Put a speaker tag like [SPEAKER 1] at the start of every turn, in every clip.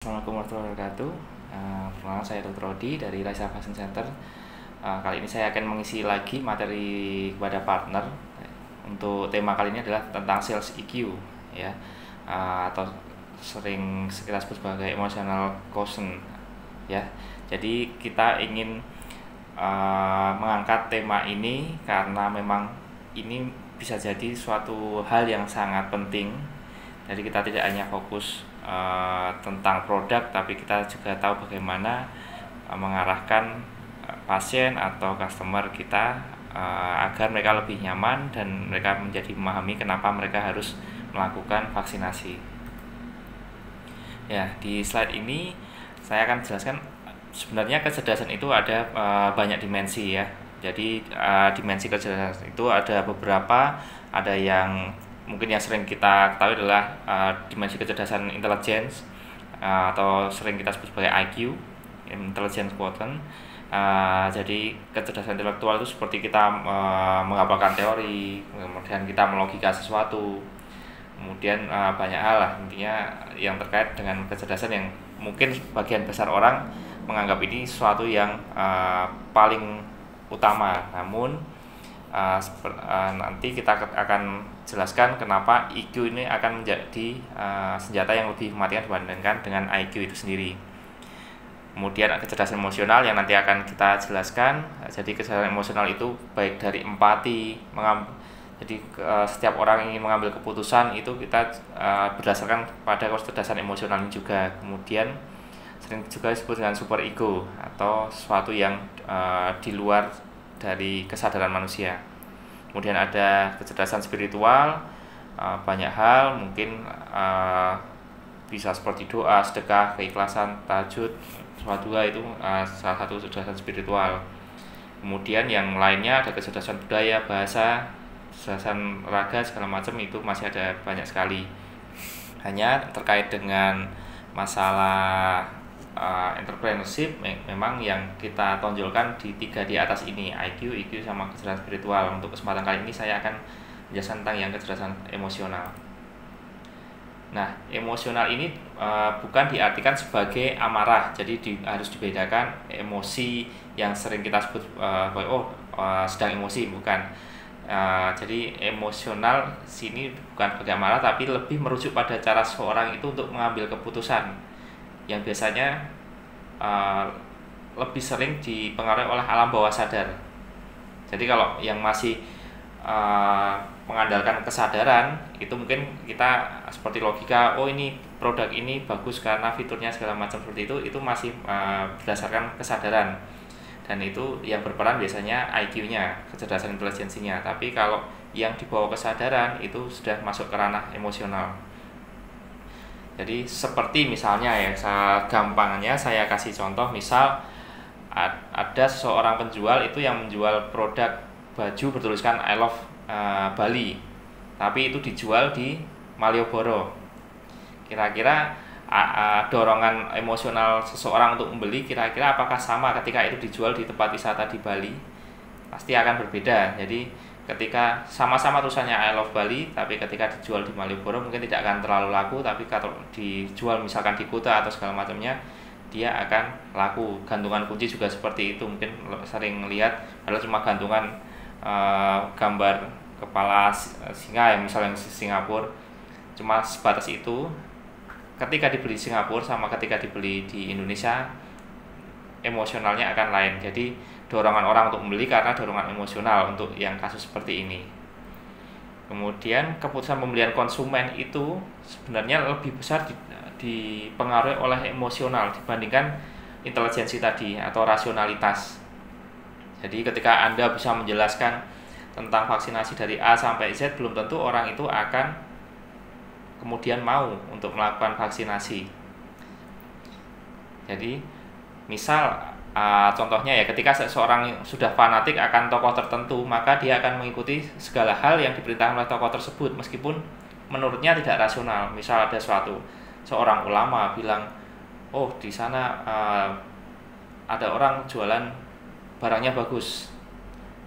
[SPEAKER 1] Assalamualaikum warahmatullahi wabarakatuh. Perkenalkan saya Dr. Rodi dari Raisa Vaksin Center. Kali ini saya akan mengisi lagi materi kepada partner. Untuk tema kali ini adalah tentang sales EQ, ya, atau sering kita sebut sebagai emotional quotient, ya. Jadi kita ingin mengangkat tema ini karena memang ini bisa jadi suatu hal yang sangat penting. Jadi kita tidak hanya fokus tentang produk, tapi kita juga tahu bagaimana mengarahkan pasien atau customer kita agar mereka lebih nyaman dan mereka menjadi memahami kenapa mereka harus melakukan vaksinasi. Ya, di slide ini saya akan jelaskan sebenarnya kecerdasan itu ada banyak dimensi, ya. Jadi dimensi kecerdasan itu ada beberapa, ada yang mungkin yang sering kita ketahui adalah dimensi kecerdasan intelligence atau sering kita sebut sebagai IQ, intelligence quotient. Jadi kecerdasan intelektual itu seperti kita menghafalkan teori, kemudian kita melogika sesuatu, kemudian banyak hal lah intinya yang terkait dengan kecerdasan yang mungkin bagian besar orang menganggap ini sesuatu yang paling utama. Namun nanti kita akan jelaskan kenapa EQ ini akan menjadi senjata yang lebih mematikan dibandingkan dengan IQ itu sendiri. Kemudian kecerdasan emosional yang nanti akan kita jelaskan. Jadi kecerdasan emosional itu baik dari empati, jadi setiap orang ingin mengambil keputusan itu kita berdasarkan pada kecerdasan emosional ini juga. Kemudian sering juga disebut dengan super ego atau sesuatu yang di luar dari kesadaran manusia. Kemudian ada kecerdasan spiritual, banyak hal mungkin bisa seperti doa, sedekah, keikhlasan, tahajud, sholat duha itu salah satu kecerdasan spiritual. Kemudian yang lainnya ada kecerdasan budaya, bahasa, kecerdasan raga, segala macam itu masih ada banyak sekali. Hanya terkait dengan masalah entrepreneurship memang yang kita tonjolkan di tiga di atas ini, IQ, EQ, sama kecerdasan spiritual. Untuk kesempatan kali ini saya akan menjelaskan tentang yang kecerdasan emosional. Nah, emosional ini bukan diartikan sebagai amarah, jadi harus dibedakan emosi yang sering kita sebut sedang emosi, bukan. Jadi emosional sini bukan sebagai amarah, tapi lebih merujuk pada cara seorang itu untuk mengambil keputusan yang biasanya lebih sering dipengaruhi oleh alam bawah sadar. Jadi kalau yang masih mengandalkan kesadaran itu mungkin kita seperti logika, oh ini produk ini bagus karena fiturnya segala macam seperti itu masih berdasarkan kesadaran, dan itu yang berperan biasanya IQ-nya, kecerdasan intelijensinya. Tapi kalau yang dibawa kesadaran itu sudah masuk ke ranah emosional. Jadi seperti misalnya ya, gampangnya saya kasih contoh, misal ada seseorang penjual itu yang menjual produk baju bertuliskan I love Bali, tapi itu dijual di Malioboro. Kira-kira dorongan emosional seseorang untuk membeli kira-kira apakah sama ketika itu dijual di tempat wisata di Bali? Pasti akan berbeda. Jadi ketika sama-sama tulisannya I love Bali, tapi ketika dijual di Malioboro mungkin tidak akan terlalu laku, tapi kalau dijual misalkan di Kuta atau segala macamnya dia akan laku. Gantungan kunci juga seperti itu, mungkin sering lihat padahal cuma gantungan gambar kepala singa yang misalnya di Singapura, cuma sebatas itu. Ketika dibeli di Singapura sama ketika dibeli di Indonesia emosionalnya akan lain. Jadi dorongan orang untuk membeli karena dorongan emosional untuk yang kasus seperti ini. Kemudian keputusan pembelian konsumen itu sebenarnya lebih besar dipengaruhi oleh emosional dibandingkan intelijensi tadi atau rasionalitas. Jadi ketika Anda bisa menjelaskan tentang vaksinasi dari A sampai Z, belum tentu orang itu akan kemudian mau untuk melakukan vaksinasi. Jadi misal contohnya ya, ketika seseorang sudah fanatik akan tokoh tertentu, maka dia akan mengikuti segala hal yang diperintahkan oleh tokoh tersebut meskipun menurutnya tidak rasional. Misal ada seorang ulama bilang, oh di sana ada orang jualan barangnya bagus,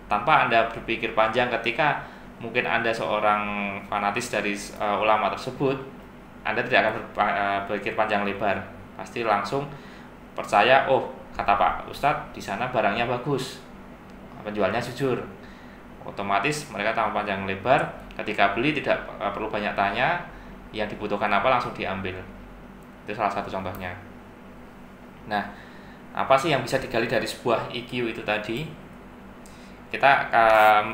[SPEAKER 1] tanpa Anda berpikir panjang. Ketika mungkin Anda seorang fanatis dari ulama tersebut, Anda tidak akan berpikir panjang lebar. pasti langsung percaya, oh kata Pak Ustadz di sana barangnya bagus, penjualnya jujur, otomatis mereka tanpa panjang lebar ketika beli tidak perlu banyak tanya, yang dibutuhkan apa langsung diambil. Itu salah satu contohnya. Nah, apa sih yang bisa digali dari sebuah EQ itu tadi? Kita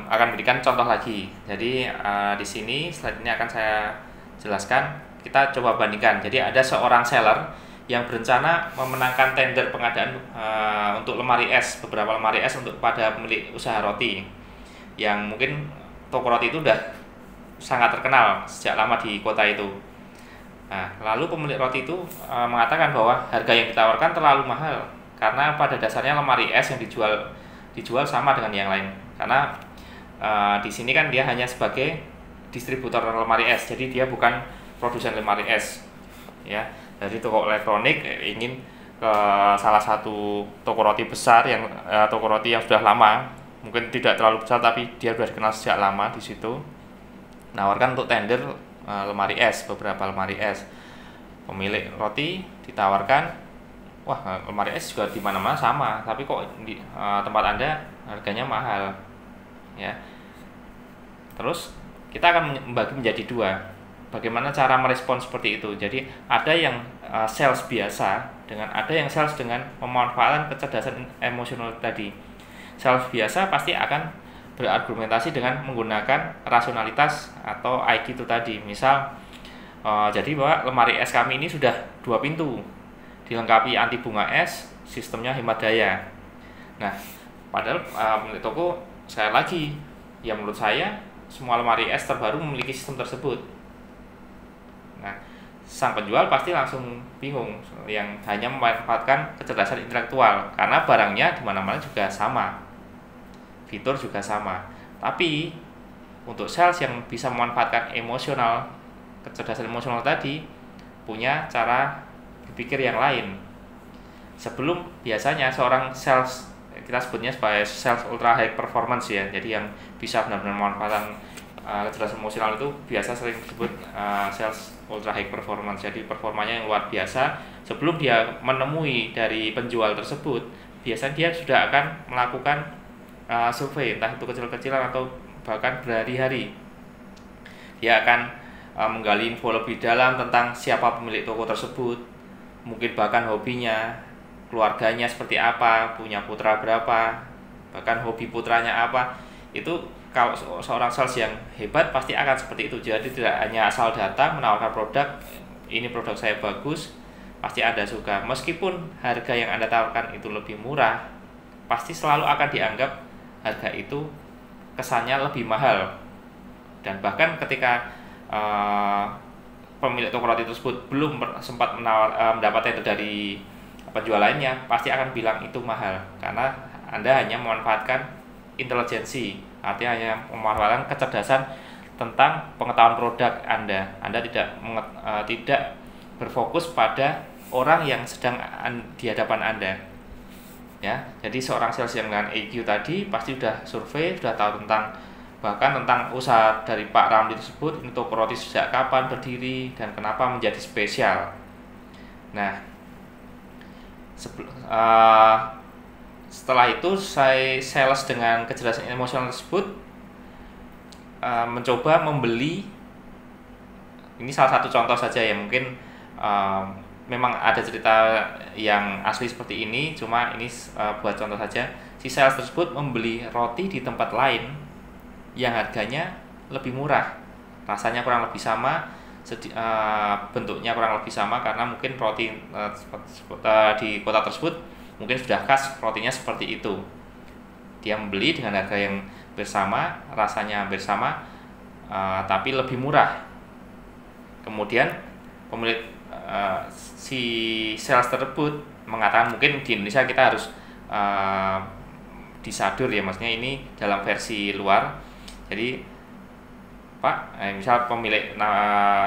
[SPEAKER 1] akan berikan contoh lagi. Jadi di sini slide ini akan saya jelaskan. Kita coba bandingkan. Jadi ada seorang seller yang berencana memenangkan tender pengadaan untuk lemari es, beberapa lemari es untuk pada pemilik usaha roti, yang mungkin toko roti itu udah sangat terkenal sejak lama di kota itu. Nah, lalu pemilik roti itu mengatakan bahwa harga yang ditawarkan terlalu mahal karena pada dasarnya lemari es yang dijual sama dengan yang lain. Karena di sini kan dia hanya sebagai distributor lemari es, jadi dia bukan produsen lemari es. Ya, dari toko elektronik ingin ke salah satu toko roti besar yang toko roti yang sudah lama, mungkin tidak terlalu besar tapi dia sudah dikenal sejak lama di situ. Nawarkan untuk tender lemari es, beberapa lemari es. Pemilik roti ditawarkan, wah lemari es juga di mana-mana sama, tapi kok di tempat Anda harganya mahal, ya. Terus kita akan membagi menjadi dua. Bagaimana cara merespon seperti itu? Jadi ada yang sales biasa ada yang sales dengan memanfaatkan kecerdasan emosional tadi. Sales biasa pasti akan berargumentasi dengan menggunakan rasionalitas atau IQ itu tadi. Misal, jadi bahwa lemari es kami ini sudah 2 pintu, dilengkapi anti bunga es, sistemnya hemat daya. Nah, padahal pemilik toko sekali lagi, ya menurut saya semua lemari es terbaru memiliki sistem tersebut. Nah, sang penjual pasti langsung bingung, yang hanya memanfaatkan kecerdasan intelektual karena barangnya di mana-mana juga sama, fitur juga sama. Tapi untuk sales yang bisa memanfaatkan emosional, kecerdasan emosional tadi, punya cara berpikir yang lain. Sebelum biasanya seorang sales, kita sebutnya sebagai sales ultra high performance ya, jadi yang bisa benar-benar memanfaatkan kecerdasan emosional itu biasa sering disebut sales ultra high performance. Jadi performanya yang luar biasa. Sebelum dia menemui dari penjual tersebut, biasanya dia sudah akan melakukan survei, entah itu kecil-kecilan atau bahkan berhari-hari. Dia akan menggali info lebih dalam tentang siapa pemilik toko tersebut, mungkin bahkan hobinya, keluarganya seperti apa, punya putra berapa, bahkan hobi putranya apa. Itu kalau seorang sales yang hebat pasti akan seperti itu. Jadi tidak hanya asal datang menawarkan produk, ini produk saya bagus, pasti Anda suka. Meskipun harga yang Anda tawarkan itu lebih murah, pasti selalu akan dianggap harga itu kesannya lebih mahal. Dan bahkan ketika pemilik toko roti tersebut belum sempat mendapat tender dari penjual lainnya, pasti akan bilang itu mahal karena Anda hanya memanfaatkan intelijensi, artinya hanya memanfaatkan kecerdasan tentang pengetahuan produk Anda. Anda tidak berfokus pada orang yang sedang di hadapan Anda. Ya, jadi seorang sales yang dengan EQ tadi pasti sudah survei, sudah tahu bahkan tentang usaha dari Pak Ramli tersebut, ini toko roti sejak kapan berdiri dan kenapa menjadi spesial. Nah, setelah itu saya sales dengan kecerdasan emosional tersebut mencoba membeli. Ini salah satu contoh saja ya, mungkin memang ada cerita yang asli seperti ini, cuma ini buat contoh saja. Si sales tersebut membeli roti di tempat lain yang harganya lebih murah, rasanya kurang lebih sama, bentuknya kurang lebih sama, karena mungkin roti di kota tersebut mungkin sudah khas rotinya seperti itu. Dia membeli dengan harga yang bersama, rasanya hampir sama, tapi lebih murah. Kemudian pemilik si sales tersebut mengatakan, mungkin di Indonesia kita harus disadur ya, maksudnya ini dalam versi luar. Jadi Pak, misal pemilik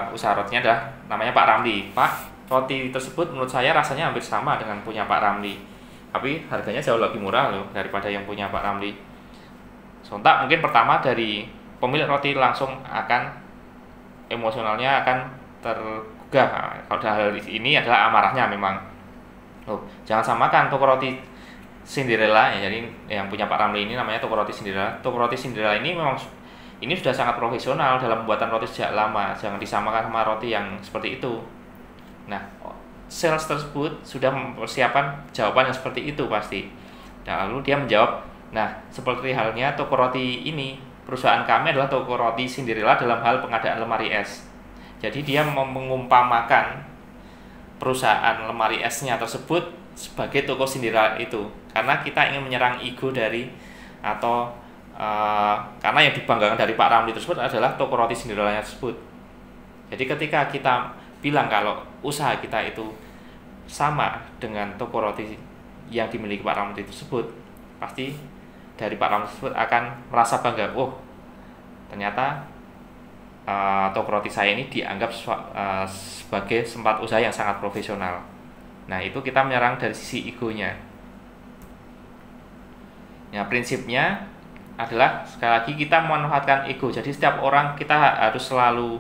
[SPEAKER 1] usaha rotinya adalah namanya Pak Ramli. Pak, roti tersebut menurut saya rasanya hampir sama dengan punya Pak Ramli, tapi harganya jauh lebih murah loh daripada yang punya Pak Ramli. Sontak mungkin pertama dari pemilik roti langsung akan emosionalnya akan tergugah. Kalau hal ini adalah amarahnya memang. Oh, jangan samakan toko roti Cinderella ya. Jadi yang punya Pak Ramli ini namanya toko roti Cinderella. Toko roti Cinderella ini memang ini sudah sangat profesional dalam pembuatan roti sejak lama. Jangan disamakan sama roti yang seperti itu. Nah, sales tersebut sudah mempersiapkan jawaban yang seperti itu pasti. Nah, lalu dia menjawab, nah seperti halnya toko roti ini, perusahaan kami adalah toko roti Cinderella dalam hal pengadaan lemari es. Jadi dia mengumpamakan perusahaan lemari esnya tersebut sebagai toko Cinderella itu, karena kita ingin menyerang ego dari atau karena yang dibanggakan dari Pak Ramli tersebut adalah toko roti Cinderella tersebut. Jadi ketika kita bilang kalau usaha kita itu sama dengan toko roti yang dimiliki Pak Ramli tersebut, pasti dari Pak Ramli tersebut akan merasa bangga, oh ternyata toko roti saya ini dianggap sebagai tempat usaha yang sangat profesional. Nah, itu kita menyerang dari sisi egonya. Nah, prinsipnya adalah sekali lagi kita memanfaatkan ego. Jadi setiap orang kita harus selalu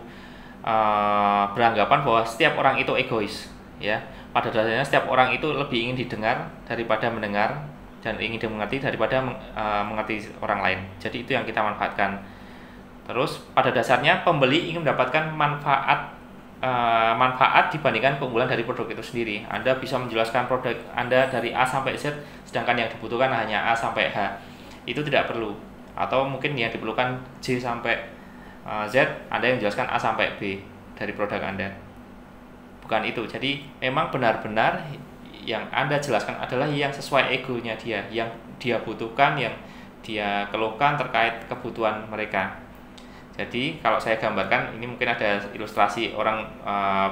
[SPEAKER 1] beranggapan bahwa setiap orang itu egois, ya. Pada dasarnya setiap orang itu lebih ingin didengar daripada mendengar, dan ingin dimengerti daripada mengerti orang lain. Jadi itu yang kita manfaatkan. Terus pada dasarnya pembeli ingin mendapatkan manfaat dibandingkan keunggulan dari produk itu sendiri. Anda bisa menjelaskan produk Anda dari A sampai Z, sedangkan yang dibutuhkan hanya A sampai H. Itu tidak perlu. Atau mungkin yang diperlukan J sampai Z, Anda yang menjelaskan A sampai B dari produk Anda. Bukan itu. Jadi memang benar-benar yang Anda jelaskan adalah yang sesuai egonya dia, yang dia butuhkan, yang dia keluhkan terkait kebutuhan mereka. Jadi kalau saya gambarkan, ini mungkin ada ilustrasi orang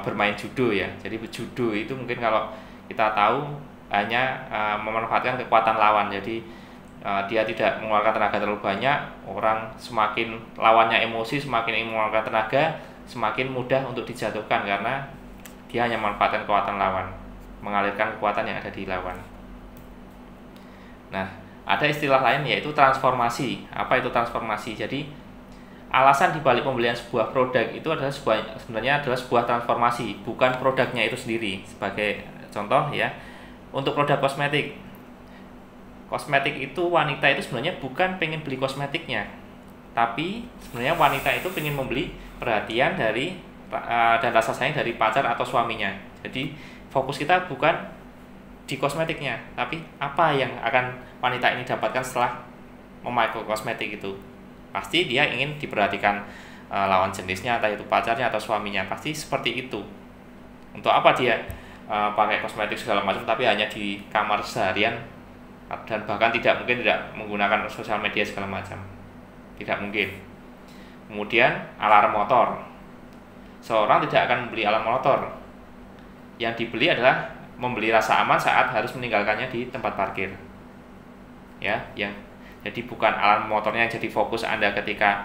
[SPEAKER 1] bermain judo ya. Jadi judo itu mungkin kalau kita tahu hanya memanfaatkan kekuatan lawan. Jadi dia tidak mengeluarkan tenaga terlalu banyak. Orang semakin lawannya emosi, semakin ingin mengeluarkan tenaga, semakin mudah untuk dijatuhkan karena dia hanya memanfaatkan kekuatan lawan, mengalirkan kekuatan yang ada di lawan. Nah, ada istilah lain yaitu transformasi. Apa itu transformasi? Jadi alasan dibalik pembelian sebuah produk itu adalah sebenarnya adalah sebuah transformasi, bukan produknya itu sendiri. Sebagai contoh ya, untuk produk kosmetik itu wanita itu sebenarnya bukan pengen beli kosmetiknya, tapi sebenarnya wanita itu pengen membeli perhatian dari dan rasa sayang dari pacar atau suaminya. Jadi fokus kita bukan di kosmetiknya, tapi apa yang akan wanita ini dapatkan setelah memakai kosmetik itu. Pasti dia ingin diperhatikan lawan jenisnya, entah itu pacarnya atau suaminya, pasti seperti itu. Untuk apa dia pakai kosmetik segala macam tapi hanya di kamar seharian dan bahkan tidak menggunakan sosial media segala macam, tidak mungkin. Kemudian alarm motor, seorang tidak akan membeli alarm motor. Yang dibeli adalah membeli rasa aman saat harus meninggalkannya di tempat parkir, ya. Jadi bukan alarm motornya yang jadi fokus Anda ketika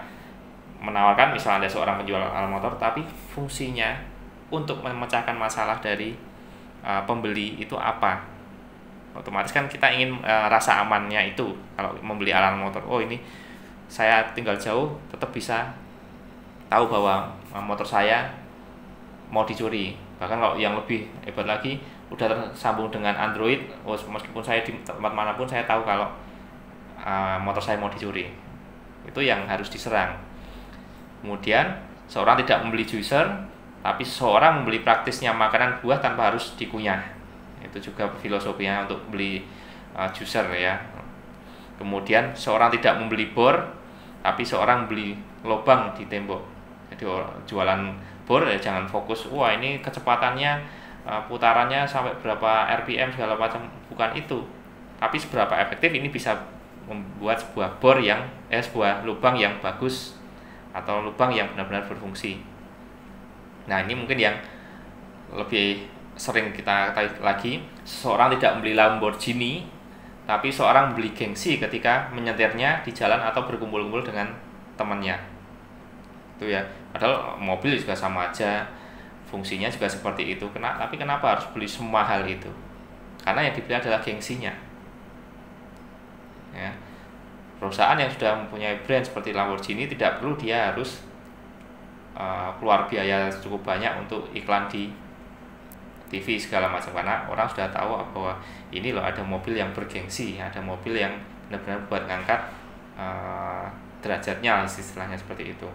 [SPEAKER 1] menawarkan, misalnya Anda seorang penjual alarm motor, tapi fungsinya untuk memecahkan masalah dari pembeli itu apa. Otomatis kan kita ingin rasa amannya itu. Kalau membeli alarm motor, oh ini saya tinggal jauh tetap bisa tahu bahwa motor saya mau dicuri. Bahkan kalau yang lebih hebat lagi, udah tersambung dengan Android, meskipun saya di tempat manapun saya tahu kalau motor saya mau dicuri. Itu yang harus diserang. Kemudian seorang tidak membeli juicer, tapi seorang membeli praktisnya makanan buah tanpa harus dikunyah. Itu juga filosofinya untuk beli juicer ya. Kemudian seorang tidak membeli bor, tapi seorang beli lubang di tembok. Jadi jualan bor ya jangan fokus, wah ini kecepatannya putarannya sampai berapa RPM segala macam, bukan itu. Tapi seberapa efektif ini bisa membuat sebuah sebuah lubang yang bagus atau lubang yang benar-benar berfungsi. Nah, ini mungkin yang lebih sering kita tarik lagi, seorang tidak membeli Lamborghini tapi seorang membeli gengsi ketika menyetirnya di jalan atau berkumpul-kumpul dengan temannya. Itu ya, padahal mobil juga sama aja, fungsinya juga seperti itu. Tapi kenapa harus beli semua hal itu? Karena yang dibeli adalah gengsinya. Ya. Perusahaan yang sudah mempunyai brand seperti Lamborghini tidak perlu dia harus keluar biaya cukup banyak untuk iklan di TV segala macam, karena orang sudah tahu bahwa ini loh ada mobil yang bergengsi, ada mobil yang benar-benar buat ngangkat derajatnya istilahnya seperti itu.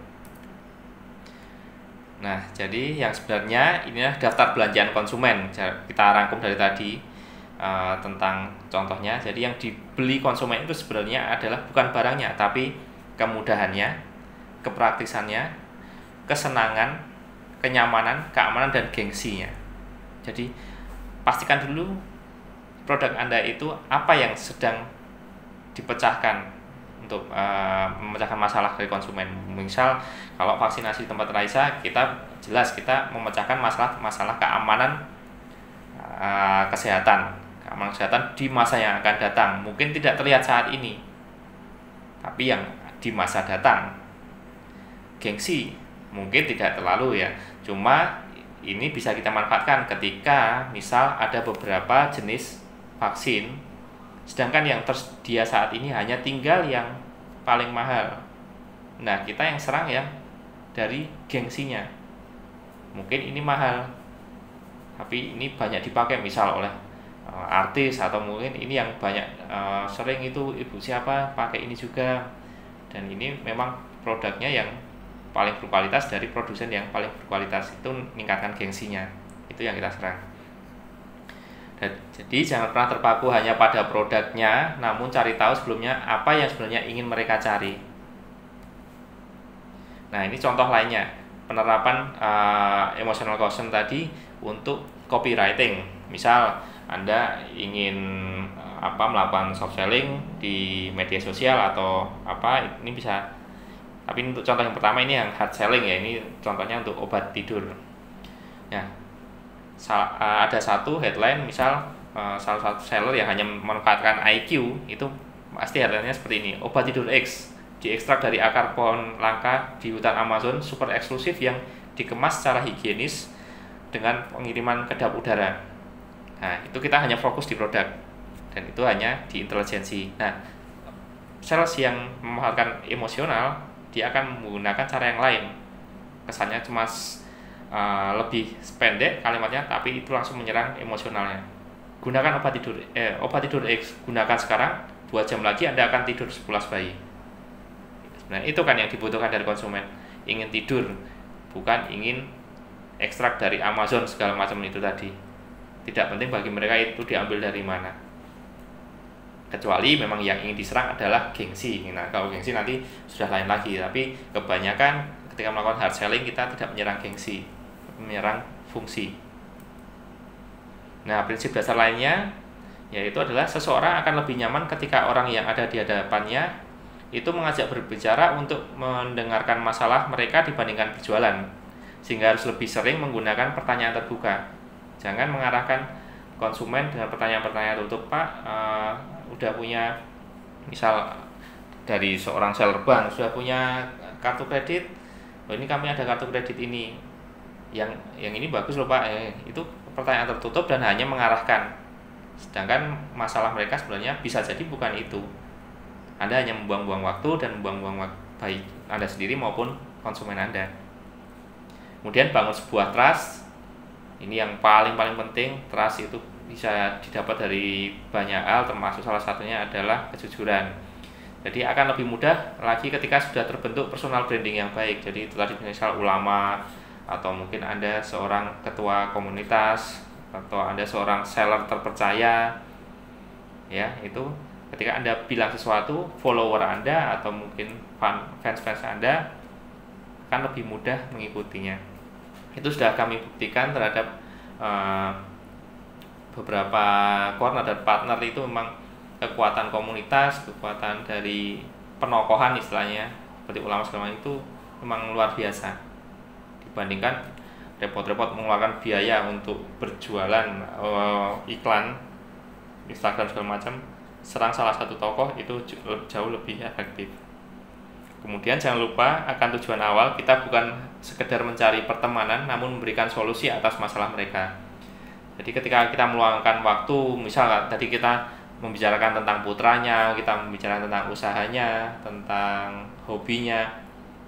[SPEAKER 1] Nah, jadi yang sebenarnya inilah daftar belanjaan konsumen. Kita rangkum dari tadi tentang contohnya. Jadi yang dibeli konsumen itu sebenarnya adalah bukan barangnya, tapi kemudahannya, kepraktisannya, kesenangan, kenyamanan, keamanan, dan gengsinya. Jadi pastikan dulu produk Anda itu apa yang sedang dipecahkan untuk memecahkan masalah dari konsumen. Misal kalau vaksinasi di tempat Raisa, kita jelas kita memecahkan masalah keamanan kesehatan di masa yang akan datang. Mungkin tidak terlihat saat ini, tapi yang di masa datang. Gengsi mungkin tidak terlalu ya, cuma ini bisa kita manfaatkan ketika misal ada beberapa jenis vaksin, sedangkan yang tersedia saat ini hanya tinggal yang paling mahal. Nah, kita yang serang yang dari gengsinya. Mungkin ini mahal, tapi ini banyak dipakai misal oleh artis, atau mungkin ini yang banyak sering itu ibu siapa pakai ini juga. Dan ini memang produknya yang paling berkualitas dari produsen yang paling berkualitas, itu meningkatkan gengsinya. Itu yang kita serang. Jadi jangan pernah terpaku hanya pada produknya, namun cari tahu sebelumnya apa yang sebenarnya ingin mereka cari. Nah, ini contoh lainnya, penerapan emotional quotient tadi untuk copywriting. Misal Anda ingin melakukan soft selling di media sosial atau ini bisa. Tapi untuk contoh yang pertama ini yang hard selling ya, ini contohnya untuk obat tidur. Ya, ada satu headline misal salah satu seller yang hanya memanfaatkan IQ, itu pasti headline-nya seperti ini: obat tidur X diekstrak dari akar pohon langka di hutan Amazon, super eksklusif yang dikemas secara higienis dengan pengiriman kedap udara. Nah, itu kita hanya fokus di produk dan itu hanya di intelijensi. Nah, sales yang memanfaatkan emosional, dia akan menggunakan cara yang lain. Kesannya cuma lebih pendek kalimatnya, tapi itu langsung menyerang emosionalnya. Gunakan obat tidur X, gunakan sekarang, 2 jam lagi Anda akan tidur sepulas bayi. Nah, itu kan yang dibutuhkan dari konsumen. Ingin tidur, bukan ingin ekstrak dari Amazon segala macam itu tadi. Tidak penting bagi mereka itu diambil dari mana. Kecuali memang yang ingin diserang adalah gengsi. Nah, kalau gengsi nanti sudah lain lagi. Tapi kebanyakan ketika melakukan hard selling, kita tidak menyerang gengsi, menyerang fungsi. Nah, prinsip dasar lainnya yaitu adalah seseorang akan lebih nyaman ketika orang yang ada di hadapannya itu mengajak berbicara untuk mendengarkan masalah mereka dibandingkan berjualan. Sehingga harus lebih sering menggunakan pertanyaan terbuka. Jangan mengarahkan konsumen dengan pertanyaan-pertanyaan tertutup. Pak, udah punya, misal dari seorang seller bank, sudah punya kartu kredit? Oh, ini kami ada kartu kredit ini, yang ini bagus loh Pak. Itu pertanyaan tertutup dan hanya mengarahkan, sedangkan masalah mereka sebenarnya bisa jadi bukan itu. Anda hanya membuang-buang waktu dan membuang-buang baik Anda sendiri maupun konsumen Anda. Kemudian bangun sebuah trust. Ini yang paling penting. Trust itu bisa didapat dari banyak hal, termasuk salah satunya adalah kejujuran. Jadi akan lebih mudah lagi ketika sudah terbentuk personal branding yang baik. Jadi itu tadi misal ulama, atau mungkin Anda seorang ketua komunitas, atau Anda seorang seller terpercaya. Ya, itu ketika Anda bilang sesuatu, follower Anda atau mungkin fans Anda akan lebih mudah mengikutinya. Itu sudah kami buktikan terhadap beberapa corner dan partner. Itu memang kekuatan komunitas, kekuatan dari penokohan istilahnya seperti ulama segala macam itu memang luar biasa dibandingkan repot-repot mengeluarkan biaya untuk berjualan iklan Instagram segala macam. Serang salah satu tokoh itu jauh lebih efektif. Kemudian jangan lupa akan tujuan awal, kita bukan sekedar mencari pertemanan, namun memberikan solusi atas masalah mereka. Jadi ketika kita meluangkan waktu, misal tadi kita membicarakan tentang putranya, kita membicarakan tentang usahanya, tentang hobinya,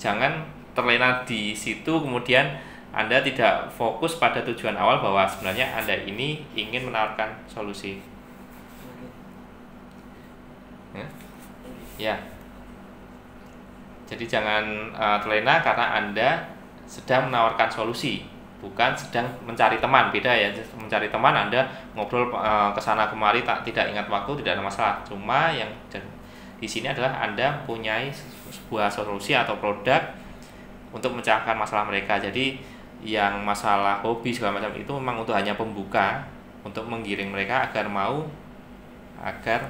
[SPEAKER 1] jangan terlena di situ kemudian Anda tidak fokus pada tujuan awal bahwa sebenarnya Anda ini ingin menawarkan solusi. Ya. Jadi jangan terlena karena Anda sedang menawarkan solusi, bukan sedang mencari teman. Beda ya, mencari teman Anda ngobrol ke sana kemari tidak ingat waktu, tidak ada masalah. Cuma yang di sini adalah Anda punya sebuah solusi atau produk untuk memecahkan masalah mereka. Jadi yang masalah hobi segala macam itu memang untuk hanya pembuka, untuk menggiring mereka agar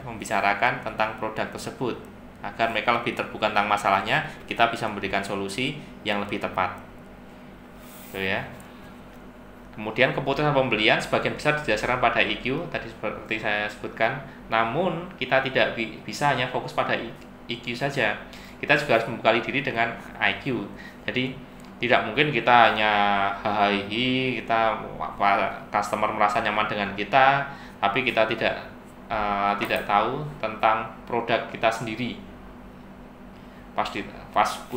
[SPEAKER 1] membicarakan tentang produk tersebut, agar mereka lebih terbuka tentang masalahnya, kita bisa memberikan solusi yang lebih tepat. Gitu ya. Kemudian keputusan pembelian sebagian besar didasarkan pada IQ tadi seperti saya sebutkan. Namun kita tidak bisa hanya fokus pada IQ saja. Kita juga harus membekali diri dengan IQ. Jadi tidak mungkin kita hanya hahaha, customer merasa nyaman dengan kita, tapi kita tidak tahu tentang produk kita sendiri. Pas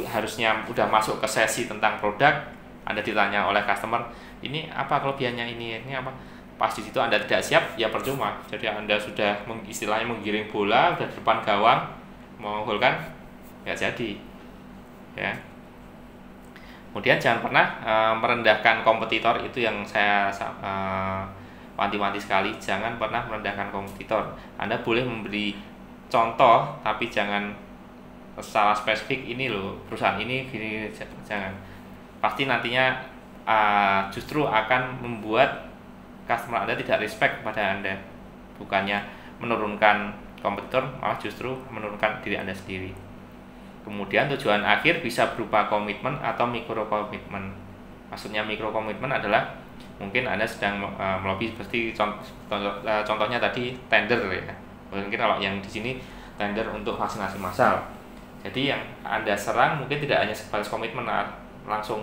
[SPEAKER 1] harusnya udah masuk ke sesi tentang produk, Anda ditanya oleh customer, ini apa kelebihannya, ini apa, pas di situ Anda tidak siap, ya percuma. Jadi Anda sudah istilahnya menggiring bola udah di depan gawang, mau gol kan nggak jadi ya. Kemudian jangan pernah merendahkan kompetitor, itu yang saya wanti-wanti sekali. Jangan pernah merendahkan kompetitor. Anda boleh memberi contoh, tapi jangan secara spesifik, ini loh perusahaan ini gini, jangan. Pasti nantinya justru akan membuat customer Anda tidak respect pada Anda. Bukannya menurunkan kompetitor, malah justru menurunkan diri Anda sendiri. Kemudian tujuan akhir bisa berupa komitmen atau mikro komitmen. Maksudnya mikro komitmen adalah mungkin Anda sedang melobi, seperti contohnya tadi tender ya. Mungkin kalau yang di sini tender untuk vaksinasi massal. Jadi yang Anda serang mungkin tidak hanya sebatas komitmen langsung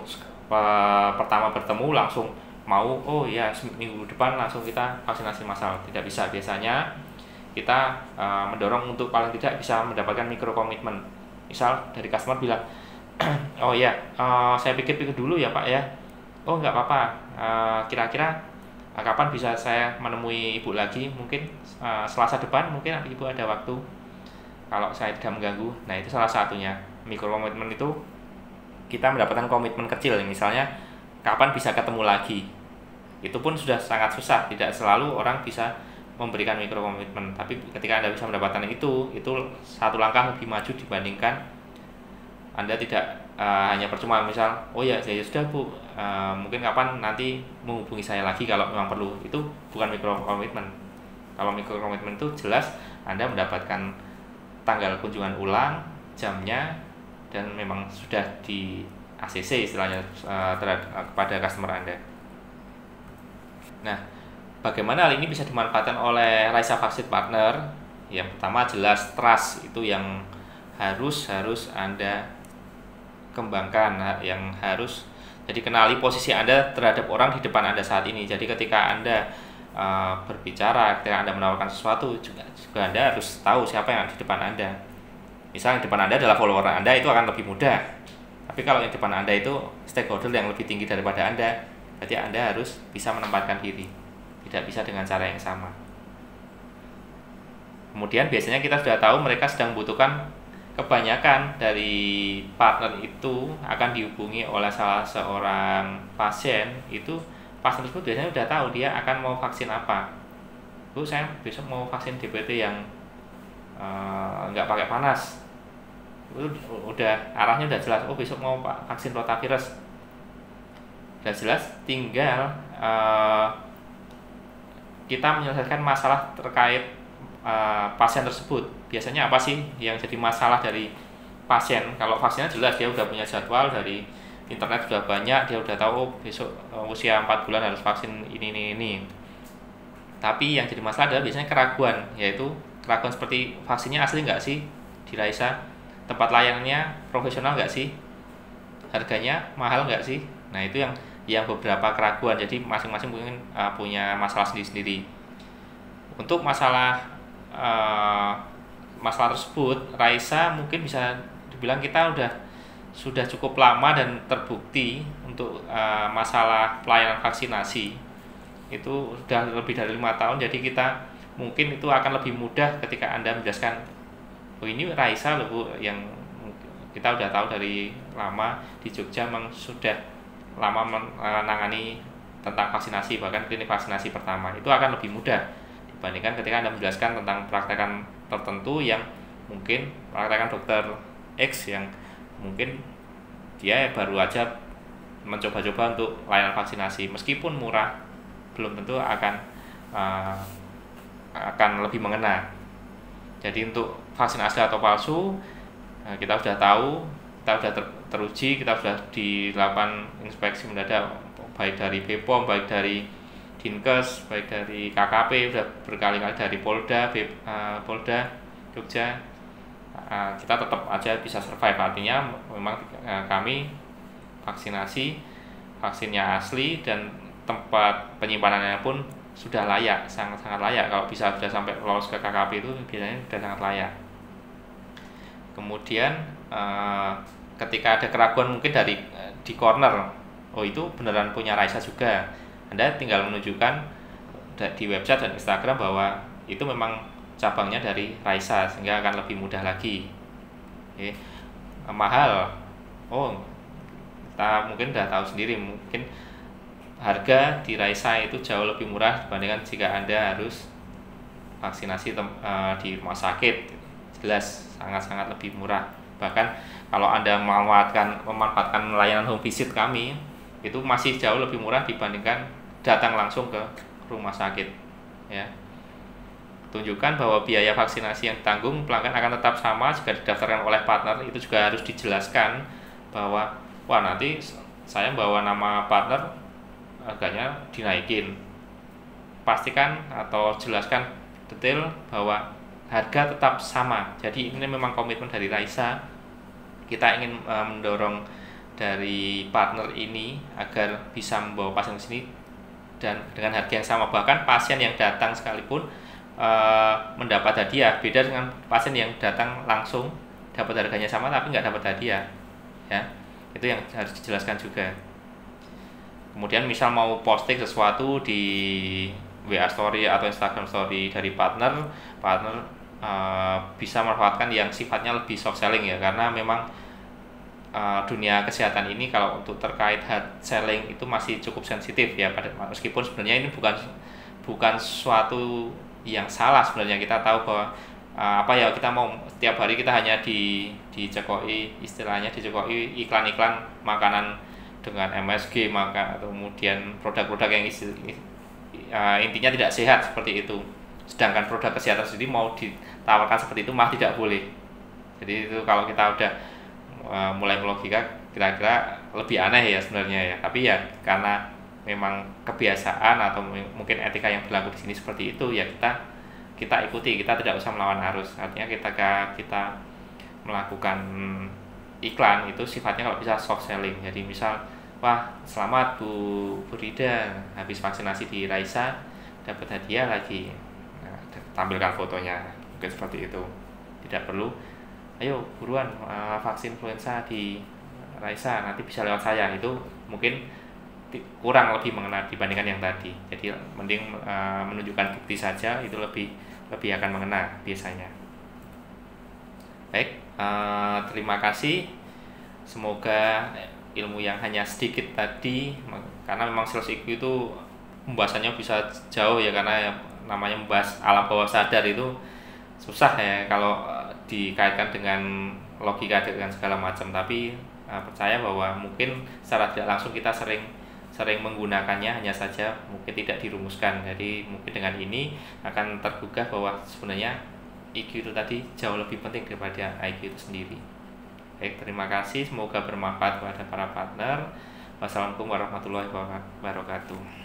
[SPEAKER 1] pertama bertemu langsung mau, oh ya minggu depan langsung kita vaksinasi massal. Tidak bisa. Biasanya kita mendorong untuk paling tidak bisa mendapatkan mikro komitmen. Misal dari customer bilang, oh ya, saya pikir-pikir dulu ya Pak ya. Oh nggak apa-apa, kira-kira kapan bisa saya menemui Ibu lagi? Mungkin Selasa depan, mungkin Ibu ada waktu, kalau saya tidak mengganggu. Nah itu salah satunya. Mikro komitmen itu kita mendapatkan komitmen kecil, misalnya kapan bisa ketemu lagi. Itu pun sudah sangat susah, tidak selalu orang bisa memberikan mikro komitmen. Tapi ketika Anda bisa mendapatkan itu satu langkah lebih maju dibandingkan Anda tidak hanya percuma misal, oh ya saya sudah Bu, mungkin kapan nanti menghubungi saya lagi kalau memang perlu. Itu bukan mikro komitmen. Kalau mikro komitmen itu jelas Anda mendapatkan tanggal kunjungan ulang, jamnya, dan memang sudah di ACC istilahnya kepada customer Anda. Nah, bagaimana hal ini bisa dimanfaatkan oleh Raisa Vaksin Partner? Yang pertama jelas trust, itu yang harus Anda kembangkan, yang harus jadi kenali posisi Anda terhadap orang di depan Anda saat ini. Jadi ketika Anda berbicara, ketika Anda menawarkan sesuatu, juga Anda harus tahu siapa yang ada di depan Anda. Misal yang depan Anda adalah follower Anda, itu akan lebih mudah. Tapi kalau yang depan Anda itu stakeholder yang lebih tinggi daripada Anda, berarti Anda harus bisa menempatkan diri. Tidak bisa dengan cara yang sama. Kemudian biasanya kita sudah tahu mereka sedang membutuhkan, kebanyakan dari partner itu akan dihubungi oleh salah seorang pasien. Itu pasien tersebut biasanya sudah tahu dia akan mau vaksin apa. Bu, saya besok mau vaksin DPT yang nggak pakai panas. Udah arahnya udah jelas. Oh besok mau vaksin rotavirus. Udah jelas, tinggal kita menyelesaikan masalah terkait pasien tersebut. Biasanya apa sih yang jadi masalah dari pasien? Kalau vaksinnya jelas, dia udah punya jadwal dari internet, sudah banyak, dia udah tahu, oh, besok usia 4 bulan harus vaksin ini. Tapi yang jadi masalah adalah biasanya keraguan, yaitu keraguan seperti vaksinnya asli nggak sih di Raisa, tempat layanannya profesional nggak sih, harganya mahal nggak sih. Nah itu yang beberapa keraguan. Jadi masing-masing mungkin punya masalah sendiri-sendiri. Untuk masalah tersebut, Raisa mungkin bisa dibilang kita udah sudah cukup lama dan terbukti untuk masalah pelayanan vaksinasi itu sudah lebih dari 5 tahun. Jadi kita mungkin itu akan lebih mudah ketika Anda menjelaskan, oh ini Raisa loh Bu, yang kita udah tahu dari lama di Jogja memang sudah lama menangani tentang vaksinasi, bahkan klinik vaksinasi pertama. Itu akan lebih mudah dibandingkan ketika Anda menjelaskan tentang praktekan tertentu yang mungkin praktekan dokter X yang mungkin dia baru aja mencoba-coba untuk layanan vaksinasi, meskipun murah belum tentu akan lebih mengena. Jadi untuk vaksin asli atau palsu kita sudah tahu, kita sudah teruji, kita sudah dilakukan inspeksi mendadak baik dari BPOM, baik dari Dinkes, baik dari KKP, sudah berkali-kali dari Polda Jogja. Kita tetap aja bisa survive, artinya memang kami vaksinnya asli dan tempat penyimpanannya pun sudah layak, sangat-sangat layak. Kalau bisa sudah sampai lolos ke KKP itu biasanya sudah sangat layak. Kemudian ketika ada keraguan mungkin di corner, oh itu beneran punya Raisa juga, Anda tinggal menunjukkan di website dan Instagram bahwa itu memang cabangnya dari Raisa, sehingga akan lebih mudah lagi. Oke. Mahal, oh kita mungkin udah tahu sendiri, mungkin harga di Raisa itu jauh lebih murah dibandingkan jika Anda harus vaksinasi di rumah sakit. Jelas sangat-sangat lebih murah. Bahkan kalau Anda memanfaatkan layanan home visit kami, itu masih jauh lebih murah dibandingkan datang langsung ke rumah sakit, ya. Tunjukkan bahwa biaya vaksinasi yang ditanggung pelanggan akan tetap sama jika didaftarkan oleh partner. Itu juga harus dijelaskan bahwa wah nanti saya bawa nama partner harganya dinaikin. Pastikan atau jelaskan detail bahwa harga tetap sama. Jadi ini memang komitmen dari Raisa. Kita ingin mendorong dari partner ini agar bisa membawa pasien ke sini dan dengan harga yang sama. Bahkan pasien yang datang sekalipun mendapat hadiah, beda dengan pasien yang datang langsung dapat harganya sama tapi nggak dapat hadiah, ya. Itu yang harus dijelaskan juga. Kemudian misal mau posting sesuatu di WA Story atau Instagram Story dari partner bisa memanfaatkan yang sifatnya lebih soft selling, ya, karena memang dunia kesehatan ini kalau untuk terkait hard selling itu masih cukup sensitif, ya, meskipun sebenarnya ini bukan suatu yang salah. Sebenarnya kita tahu bahwa kita mau setiap hari kita hanya dicekoi, istilahnya dicekoi iklan-iklan makanan dengan MSG, kemudian produk-produk yang intinya tidak sehat seperti itu. Sedangkan produk kesehatan sendiri mau ditawarkan seperti itu malah tidak boleh. Jadi itu kalau kita udah mulai melogika kira-kira lebih aneh ya sebenarnya, ya. Tapi ya karena memang kebiasaan atau mungkin etika yang berlaku di sini seperti itu, ya kita ikuti, kita tidak usah melawan arus. Artinya kita melakukan iklan itu sifatnya kalau bisa soft selling. Jadi misal, wah selamat Bu Rida habis vaksinasi di Raisa dapat hadiah lagi, nah, tampilkan fotonya, mungkin seperti itu. Tidak perlu ayo buruan vaksin influenza di Raisa nanti bisa lewat saya, itu mungkin kurang lebih mengena dibandingkan yang tadi. Jadi mending menunjukkan bukti saja, itu lebih akan mengena biasanya. Baik, terima kasih. Semoga ilmu yang hanya sedikit tadi, karena memang sales IQ itu pembahasannya bisa jauh, ya, karena namanya membahas alam bawah sadar itu susah, ya, kalau dikaitkan dengan logika dengan segala macam. Tapi percaya bahwa mungkin secara tidak langsung kita sering menggunakannya, hanya saja mungkin tidak dirumuskan. Jadi mungkin dengan ini akan tergugah bahwa sebenarnya IQ itu tadi jauh lebih penting daripada IQ itu sendiri. Baik, terima kasih, semoga bermanfaat kepada para partner. Wassalamualaikum warahmatullahi wabarakatuh.